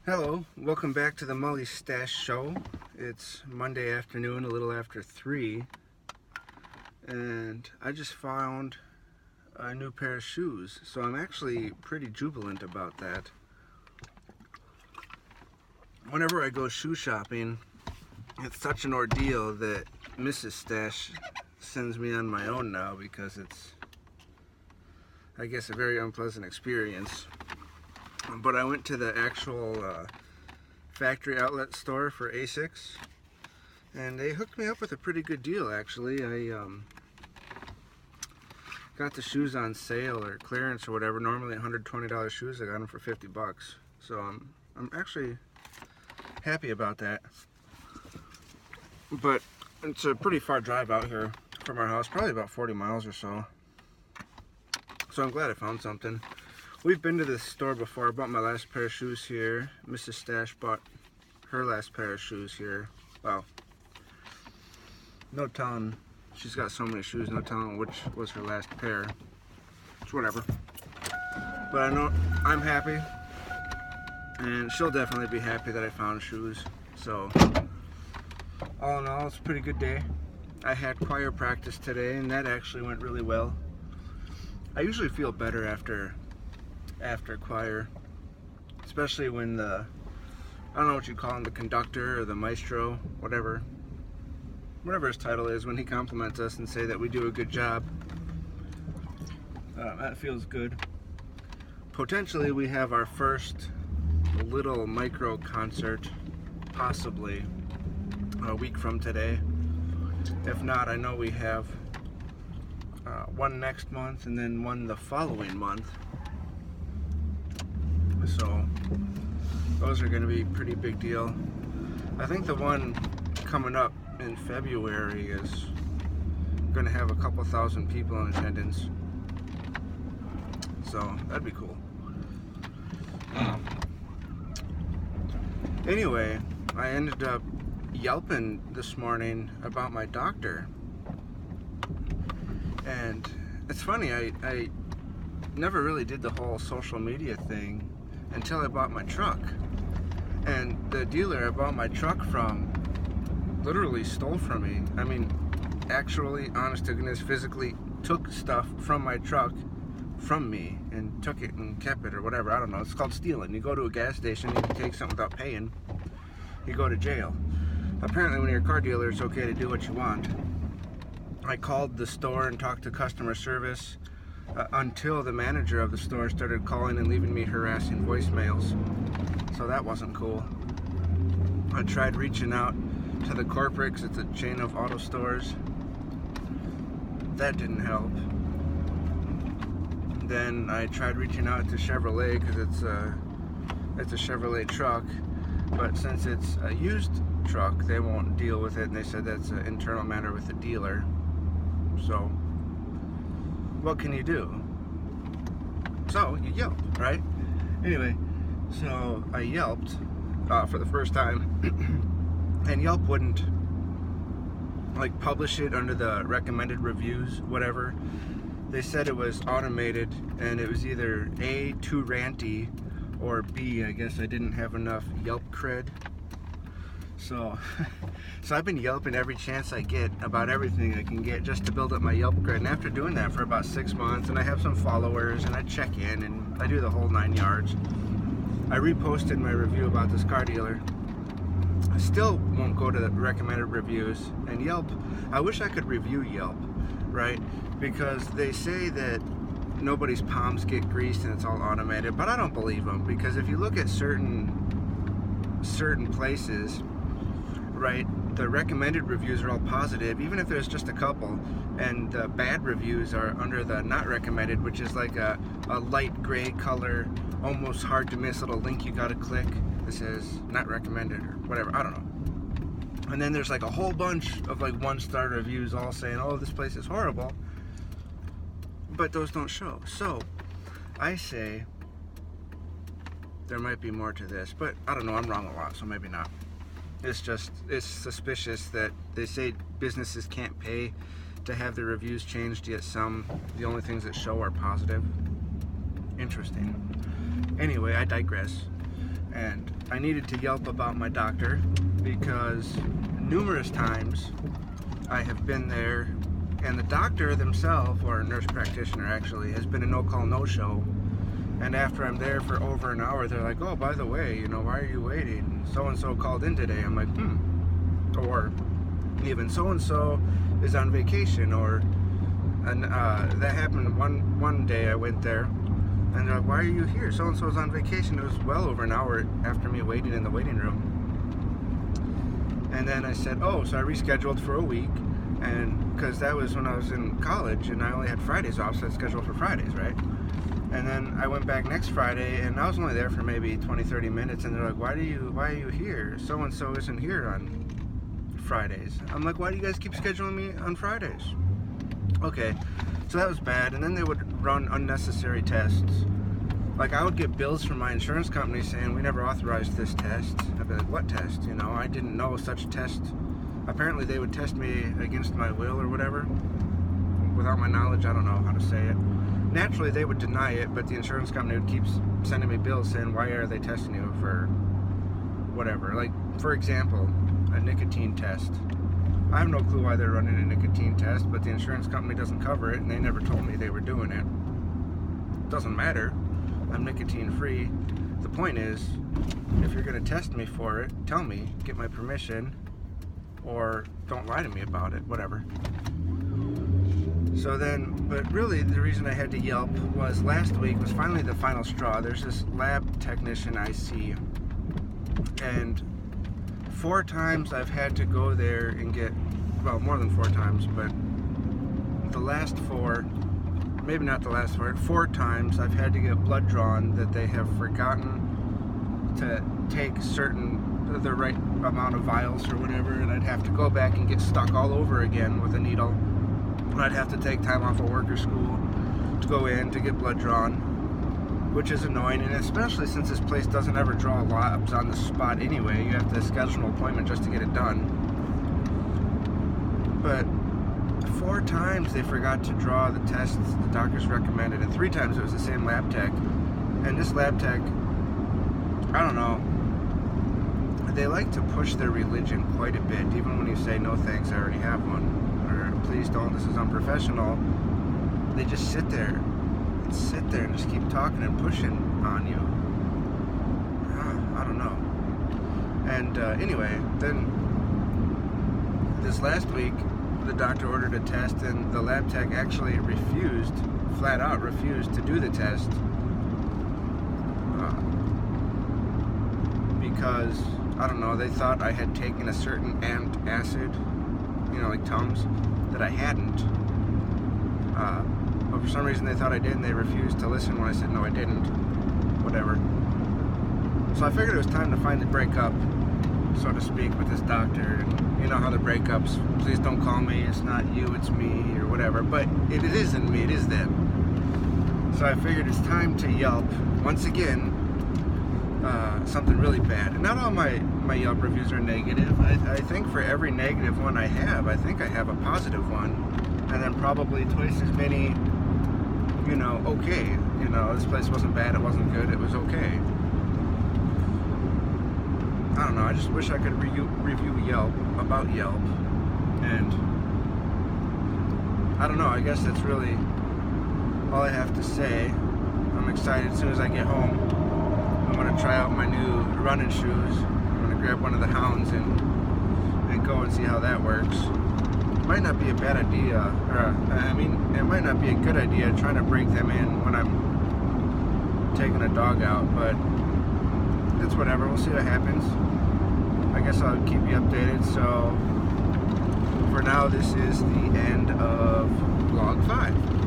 Hello, welcome back to the Mully Stash Show. It's Monday afternoon, a little after 3, and I just found a new pair of shoes, so I'm actually pretty jubilant about that. Whenever I go shoe shopping, it's such an ordeal that Mrs. Stash sends me on my own now because it's, I guess, a very unpleasant experience. But I went to the actual factory outlet store for Asics, and they hooked me up with a pretty good deal. Actually, I got the shoes on sale or clearance or whatever. Normally $120 shoes, I got them for $50. So I'm actually happy about that. But it's a pretty far drive out here from our house, probably about 40 miles or so. So I'm glad I found something. We've been to this store before. I bought my last pair of shoes here. Mrs. Stash bought her last pair of shoes here. Wow. No telling. She's got so many shoes, no telling which was her last pair. It's whatever. But I know I'm happy. And she'll definitely be happy that I found shoes. So, all in all, it's a pretty good day. I had choir practice today, and that actually went really well. I usually feel better after choir, especially when I don't know what you call him, the conductor or the maestro, whatever his title is, when he compliments us and say that we do a good job. That feels good. Potentially we have our first little micro concert possibly a week from today. If not, I know we have one next month and then one the following month. So those are going to be a pretty big deal. I think the one coming up in February is going to have a couple thousand people in attendance. So that'd be cool. Anyway, I ended up yelping this morning about my doctor. And it's funny, I never really did the whole social media thing until I bought my truck. And the dealer I bought my truck from literally stole from me. I mean, actually, honest to goodness, physically took stuff from my truck from me and took it and kept it or whatever. I don't know. It's called stealing. You go to a gas station, you take something without paying, you go to jail. Apparently, when you're a car dealer, it's okay to do what you want. I called the store and talked to customer service until the manager of the store started calling and leaving me harassing voicemails. So that wasn't cool. I tried reaching out to the corporate because it's a chain of auto stores. That didn't help. Then I tried reaching out to Chevrolet because it's a Chevrolet truck, but since it's a used truck, they won't deal with it, and they said that's an internal matter with the dealer. So what can you do? So you Yelp, right? Anyway, so I Yelped for the first time, and Yelp wouldn't like publish it under the recommended reviews, whatever. They said it was automated, and it was either A, too ranty, or B, I guess I didn't have enough Yelp cred. So I've been Yelping every chance I get about everything I can get just to build up my Yelp cred. And after doing that for about 6 months, and I have some followers, and I check in, and I do the whole 9 yards, I reposted my review about this car dealer. I still won't go to the recommended reviews. And Yelp, I wish I could review Yelp, right? Because they say that nobody's palms get greased and it's all automated, but I don't believe them, because if you look at certain places, right, the recommended reviews are all positive, even if there's just a couple, and the bad reviews are under the not recommended, which is like a light gray color, almost hard to miss little link you gotta click that says not recommended or whatever, I don't know. And then there's like a whole bunch of like 1-star reviews all saying, oh, this place is horrible, but those don't show. So I say there might be more to this, but I don't know, I'm wrong a lot, so maybe not. It's suspicious that they say businesses can't pay to have their reviews changed, yet the only things that show are positive. Interesting. Anyway, I digress. And I needed to Yelp about my doctor because numerous times I have been there and the doctor themselves, or a nurse practitioner actually, has been a no-call, no-show. And after I'm there for over an hour, they're like, oh, by the way, why are you waiting? So-and-so called in today. I'm like, Or even so-and-so is on vacation. And that happened one day I went there. And they're like, why are you here? So-and-so's on vacation. It was well over an hour after me waiting in the waiting room. And then I said, oh, so I rescheduled for a week. And because that was when I was in college and I only had Fridays off, so I scheduled for Fridays, right? And then I went back next Friday and I was only there for maybe 20-30 minutes. And they're like, why are you here? So-and-so isn't here on Fridays. I'm like, why do you guys keep scheduling me on Fridays? Okay, so that was bad. And then they would run unnecessary tests. Like, I would get bills from my insurance company saying, we never authorized this test. I'd be like, what test? I didn't know such test. Apparently they would test me against my will or whatever. Without my knowledge, I don't know how to say it. Naturally, they would deny it, but the insurance company would keep sending me bills saying, why are they testing you for whatever? Like, for example, a nicotine test. I have no clue why they're running a nicotine test, but the insurance company doesn't cover it, and they never told me they were doing it. Doesn't matter. I'm nicotine free. The point is, if you're going to test me for it, tell me, get my permission, or don't lie to me about it, whatever. So then, but really the reason I had to Yelp was last week was finally the final straw. There's this lab technician I see, and 4 times I've had to go there and get, well, more than 4 times, but the last 4, maybe not the last 4 times I've had to get blood drawn that they have forgotten to take the right amount of vials or whatever, and I'd have to go back and get stuck all over again with a needle. I'd have to take time off of work or school to go in to get blood drawn, which is annoying, and especially since this place doesn't ever draw labs on the spot anyway. You have to schedule an appointment just to get it done. But 4 times they forgot to draw the tests the doctors recommended, and 3 times it was the same lab tech. And this lab tech, I don't know, they like to push their religion quite a bit, even when you say, no thanks, I already have one, or please don't, this is unprofessional. They just sit there and just keep talking and pushing on you. I don't know. And anyway, then this last week, the doctor ordered a test, and the lab tech actually flat out refused to do the test because, I don't know, they thought I had taken a certain antacid, like Tums, that I hadn't. But for some reason they thought I did, and they refused to listen when I said no, I didn't. Whatever. So I figured it was time to finally break up, so to speak, with this doctor. And you know how the breakups, please don't call me, it's not you, it's me, or whatever. But it isn't me, it is them. So I figured it's time to Yelp, once again, something really bad. And not all my Yelp reviews are negative. I think for every negative one I think I have a positive one. And then probably twice as many, okay. This place wasn't bad, it wasn't good, it was okay. I don't know, I just wish I could review Yelp, about Yelp. And I don't know, I guess that's really all I have to say. I'm excited as soon as I get home. I'm going to try out my new running shoes. I'm going to grab one of the Hounds and go and see how that works. It might not be a bad idea, it might not be a good idea trying to break them in when I'm taking a dog out, but it's whatever, we'll see what happens. I guess I'll keep you updated. So for now, this is the end of vlog 5.